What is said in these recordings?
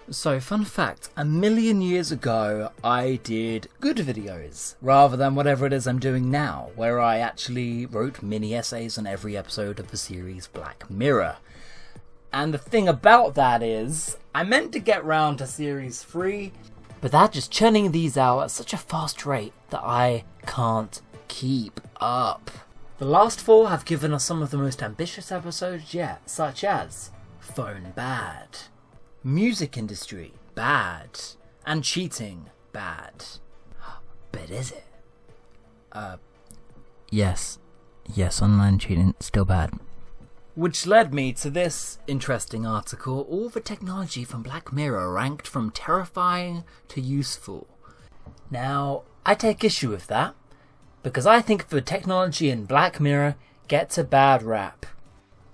So, fun fact, 1,000,000 years ago, I did good videos, rather than whatever it is I'm doing now, where I actually wrote mini essays on every episode of the series Black Mirror. And the thing about that is, I meant to get round to series 3, but they're just churning these out at such a fast rate that I can't keep up. The last 4 have given us some of the most ambitious episodes yet, such as Phone Bad, Music Industry Bad, and Cheating Bad. But is it? Yes, online cheating still bad. Which led me to this interesting article, all the technology from Black Mirror ranked from terrifying to useful. Now, I take issue with that, because I think the technology in Black Mirror gets a bad rap.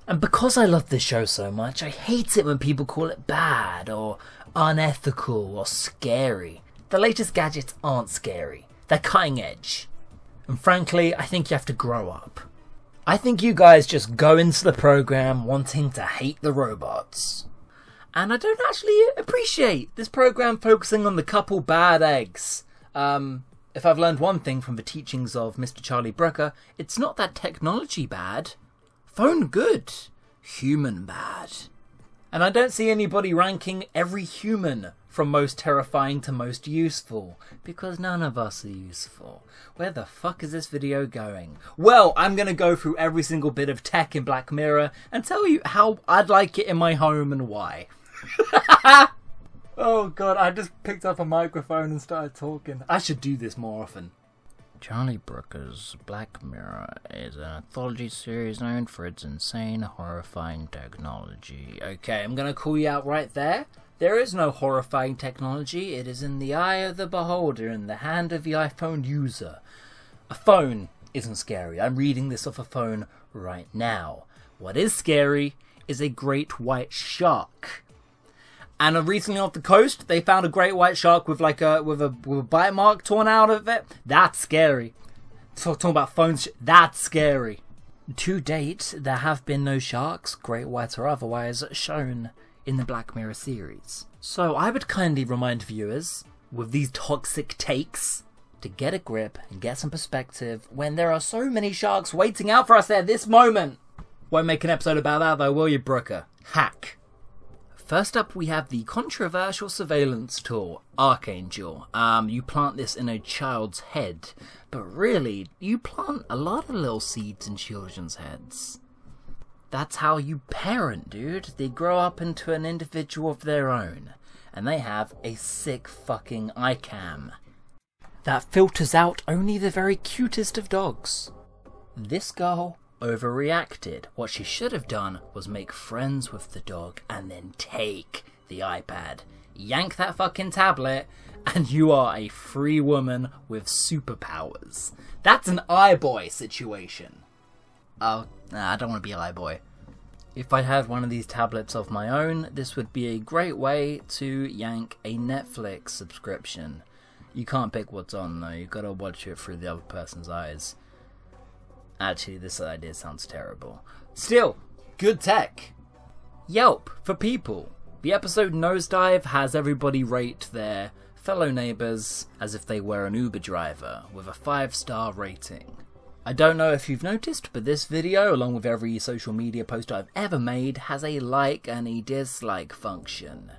And because I love this show so much, I hate it when people call it bad, or unethical, or scary. The latest gadgets aren't scary, they're cutting edge. And frankly, I think you have to grow up. I think you guys just go into the program wanting to hate the robots. And I don't actually appreciate this program focusing on the couple bad eggs. If I've learned one thing from the teachings of Mr. Charlie Brooker, it's not that technology bad. Phone good. Human bad. And I don't see anybody ranking every human from most terrifying to most useful, because none of us are useful. Where the fuck is this video going? Well, I'm gonna go through every single bit of tech in Black Mirror and tell you how I'd like it in my home and why. Oh god, I just picked up a microphone and started talking. I should do this more often. Charlie Brooker's Black Mirror is an anthology series known for its insane, horrifying technology. Okay, I'm gonna call you out right there. There is no horrifying technology. It is in the eye of the beholder, in the hand of the iPhone user. A phone isn't scary. I'm reading this off a phone right now. What is scary is a great white shark. And recently off the coast, they found a great white shark with a bite mark torn out of it. That's scary. Talking about phones, that's scary. To date, there have been no sharks, great white or otherwise, shown in the Black Mirror series. So I would kindly remind viewers, with these toxic takes, to get a grip and get some perspective when there are so many sharks waiting out for us at this moment. Won't make an episode about that though, will you, Brooker? Hack. First up, we have the controversial surveillance tool, Archangel. You plant this in a child's head, but really, you plant a lot of little seeds in children's heads. That's how you parent, dude. They grow up into an individual of their own, and they have a sick fucking iCam that filters out only the very cutest of dogs. This girl overreacted. What she should have done was make friends with the dog and then take the iPad, yank that fucking tablet, and you are a free woman with superpowers. That's an iBoy situation. Oh, nah, I don't want to be an iBoy. If I had one of these tablets of my own, this would be a great way to yank a Netflix subscription. You can't pick what's on though, you gotta watch it through the other person's eyes. Actually, this idea sounds terrible. Still, good tech. Yelp for people. The episode Nosedive has everybody rate their fellow neighbours as if they were an Uber driver, with a 5-star rating. I don't know if you've noticed, but this video, along with every social media post I've ever made, has a like and a dislike function.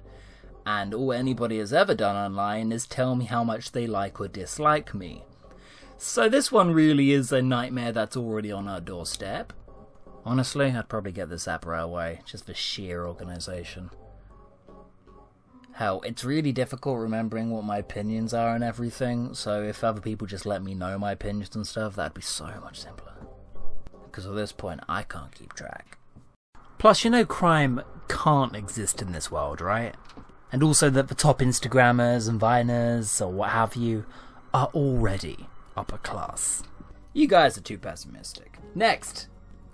And all anybody has ever done online is tell me how much they like or dislike me. So this one really is a nightmare that's already on our doorstep. Honestly, I'd probably get this app right away, just for sheer organisation. Hell, it's really difficult remembering what my opinions are and everything, so if other people just let me know my opinions and stuff, that'd be so much simpler. Because at this point, I can't keep track. Plus, you know crime can't exist in this world, right? And also that the top Instagrammers and Viners, or what have you, are already upper class. You guys are too pessimistic. Next,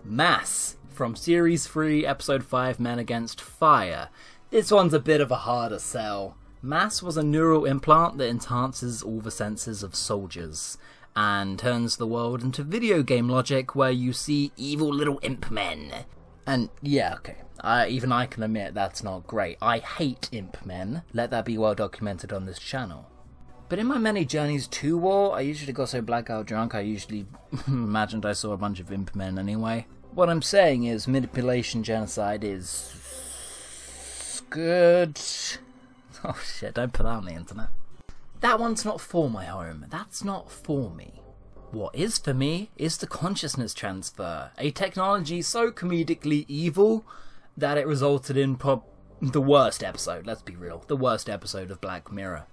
Mass, from Series 3, Episode 5, Men Against Fire. This one's a bit of a harder sell. Mass was a neural implant that enhances all the senses of soldiers, and turns the world into video game logic where you see evil little imp men. And yeah, okay, even I can admit that's not great. I hate imp men. Let that be well documented on this channel. But in my many journeys to war, I usually got so blackout drunk I usually imagined I saw a bunch of imp men anyway. What I'm saying is manipulation genocide is good. Oh shit, don't put that on the internet. That one's not for my home. That's not for me. What is for me is the consciousness transfer, a technology so comedically evil that it resulted in the worst episode, let's be real, the worst episode of Black Mirror.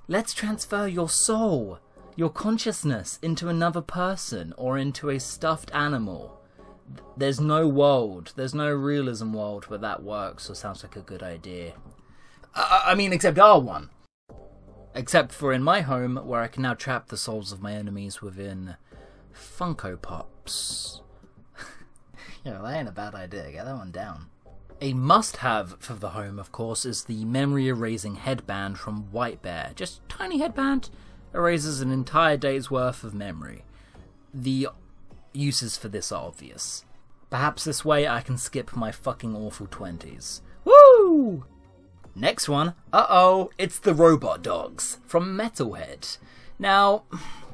Let's transfer your soul, your consciousness, into another person or into a stuffed animal. There's no world, there's no realism world where that works or sounds like a good idea. I mean, except our one. Except for in my home, where I can now trap the souls of my enemies within Funko Pops. Yeah, that ain't a bad idea, get that one down. A must-have for the home, of course, is the memory-erasing headband from White Bear. Just a tiny headband, erases an entire day's worth of memory. The uses for this are obvious. Perhaps this way I can skip my fucking awful 20s. Woo! Next one, it's the robot dogs from Metalhead. Now,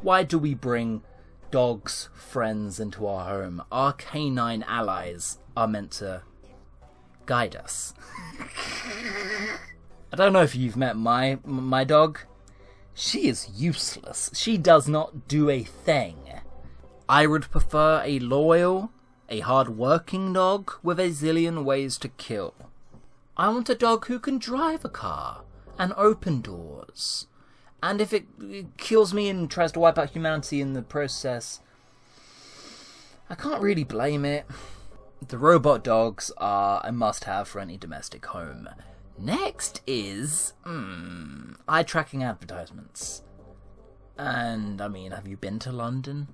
why do we bring dogs, friends into our home? Our canine allies are meant to guide us. I don't know if you've met my dog. She is useless. She does not do a thing. I would prefer a loyal, a hard-working dog with a zillion ways to kill. I want a dog who can drive a car and open doors. And if it kills me and tries to wipe out humanity in the process, I can't really blame it. The robot dogs are a must-have for any domestic home. Next is eye-tracking advertisements. And, I mean, have you been to London?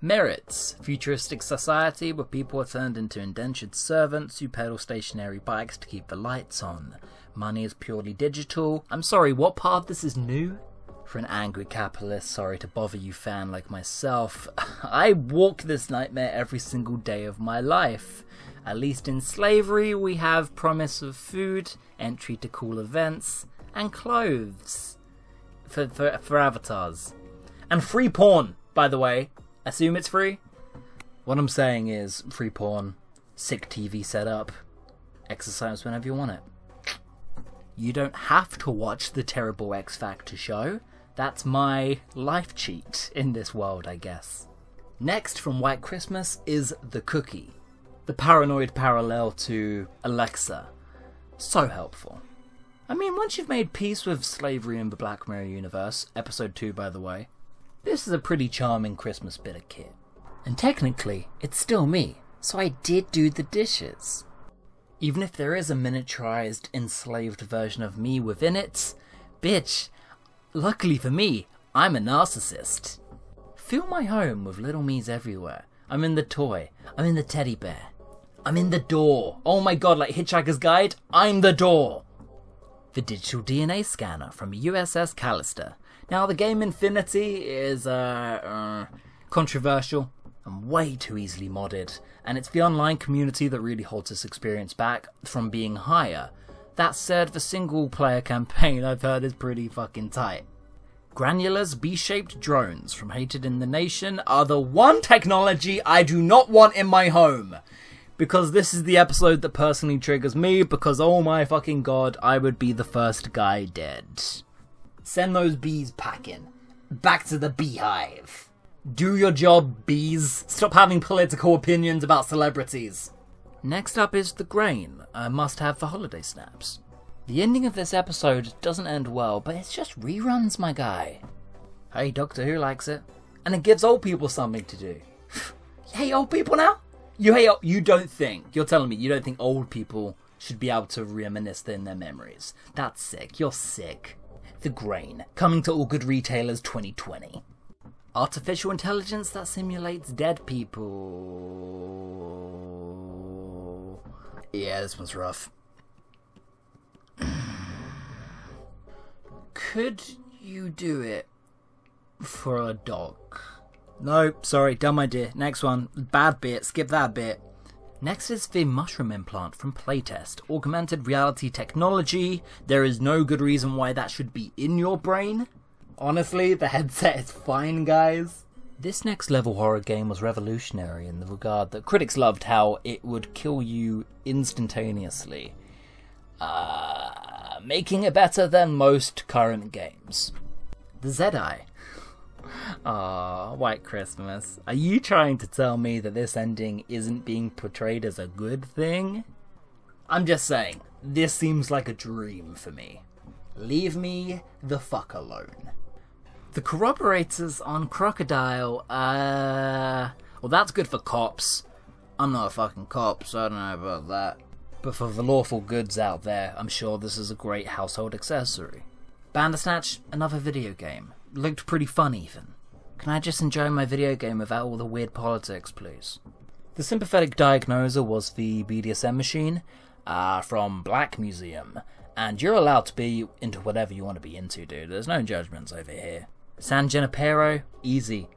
Merits. Futuristic society where people are turned into indentured servants who pedal stationary bikes to keep the lights on. Money is purely digital. I'm sorry, what part of this is new? For an angry capitalist, sorry to bother you fan like myself, I walk this nightmare every single day of my life. At least in slavery we have promise of food, entry to cool events, and clothes. For avatars. And free porn, by the way. Assume it's free? What I'm saying is, free porn, sick TV setup, exercise whenever you want it. You don't have to watch the terrible X Factor show. That's my life cheat in this world, I guess. Next from White Christmas is the cookie. The paranoid parallel to Alexa. So helpful. I mean, once you've made peace with slavery in the Black Mirror universe, episode 2 by the way, this is a pretty charming Christmas bit of kit. And technically, it's still me, so I did do the dishes. Even if there is a miniaturized, enslaved version of me within it, bitch, luckily for me, I'm a narcissist. Fill my home with little me's everywhere. I'm in the toy, I'm in the teddy bear, I'm in the door. Oh my god, like Hitchhiker's Guide, I'm the door. The digital DNA scanner from USS Callister. Now, the game Infinity is controversial and way too easily modded, and it's the online community that really holds this experience back from being higher. That said, the single-player campaign I've heard is pretty fucking tight. Granular's B-shaped drones from Hated in the Nation are the one technology I do not want in my home. Because this is the episode that personally triggers me, because oh my fucking god, I would be the first guy dead. Send those bees packing. Back to the beehive. Do your job, bees. Stop having political opinions about celebrities. Next up is the grain, a must-have for holiday snaps. The ending of this episode doesn't end well, but it's just reruns, my guy. Hey, Doctor Who likes it. And it gives old people something to do. You hate old people now? You don't think, you're telling me you don't think old people should be able to reminisce in their memories. That's sick, you're sick. The Grain, coming to all good retailers 2020. Artificial intelligence that simulates dead people. Yeah, this one's rough. Could you do it for a dog? No, sorry, dumb idea. Next one. Bad bit. Skip that bit. Next is the mushroom implant from Playtest. Augmented reality technology. There is no good reason why that should be in your brain. Honestly, the headset is fine, guys. This next level horror game was revolutionary in the regard that critics loved how it would kill you instantaneously. Making it better than most current games. The Zedi. White Christmas. Are you trying to tell me that this ending isn't being portrayed as a good thing? I'm just saying, this seems like a dream for me. Leave me the fuck alone. The corroborators on Crocodile, well, that's good for cops. I'm not a fucking cop, so I don't know about that. But for the lawful goods out there, I'm sure this is a great household accessory. Bandersnatch, another video game. Looked pretty fun even. Can I just enjoy my video game without all the weird politics, please? The sympathetic diagnoser was the BDSM machine from Black Museum. And you're allowed to be into whatever you want to be into, dude. There's no judgments over here. San Junipero, easy.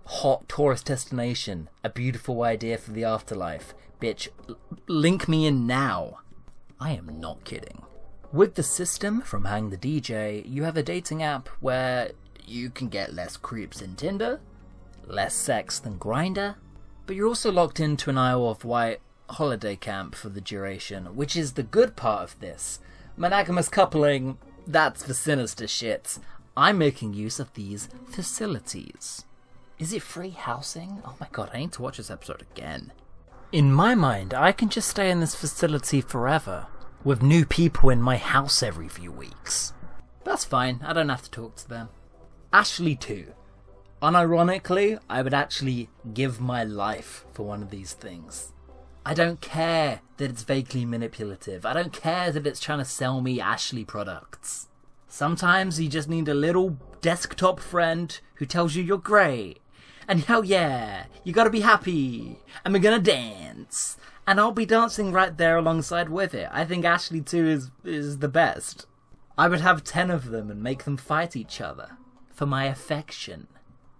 Hot tourist destination. A beautiful idea for the afterlife. Bitch, link me in now. I am not kidding. With the system from Hang the DJ, you have a dating app where you can get less creeps than Tinder, less sex than Grindr, but you're also locked into an Isle of Wight holiday camp for the duration, which is the good part of this. Monogamous coupling, that's the sinister shit. I'm making use of these facilities. Is it free housing? Oh my god, I need to watch this episode again. In my mind, I can just stay in this facility forever, with new people in my house every few weeks. That's fine, I don't have to talk to them. Ashley 2. Unironically, I would actually give my life for one of these things. I don't care that it's vaguely manipulative. I don't care that it's trying to sell me Ashley products. Sometimes you just need a little desktop friend who tells you you're great. And hell yeah, you gotta be happy. And we're gonna dance. And I'll be dancing right there alongside with it. I think Ashley 2 is the best. I would have 10 of them and make them fight each other. For my affection.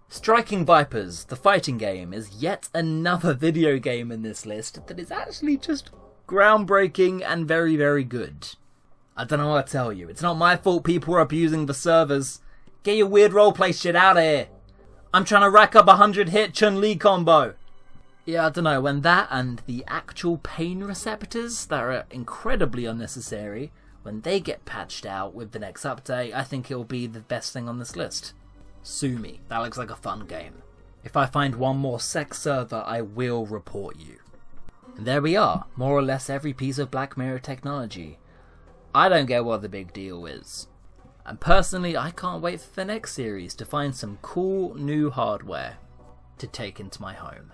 Striking Vipers, the fighting game, is yet another video game in this list that is actually just groundbreaking and very, very good. I don't know what to tell you. It's not my fault people are abusing the servers. Get your weird roleplay shit out of here. I'm trying to rack up 100 hit Chun-Li combo. Yeah, I don't know. When that and the actual pain receptors that are incredibly unnecessary, when they get patched out with the next update, I think it'll be the best thing on this list. Sue me. That looks like a fun game. If I find one more sex server, I will report you. And there we are. More or less every piece of Black Mirror technology. I don't get what the big deal is. And personally, I can't wait for the next series to find some cool new hardware to take into my home.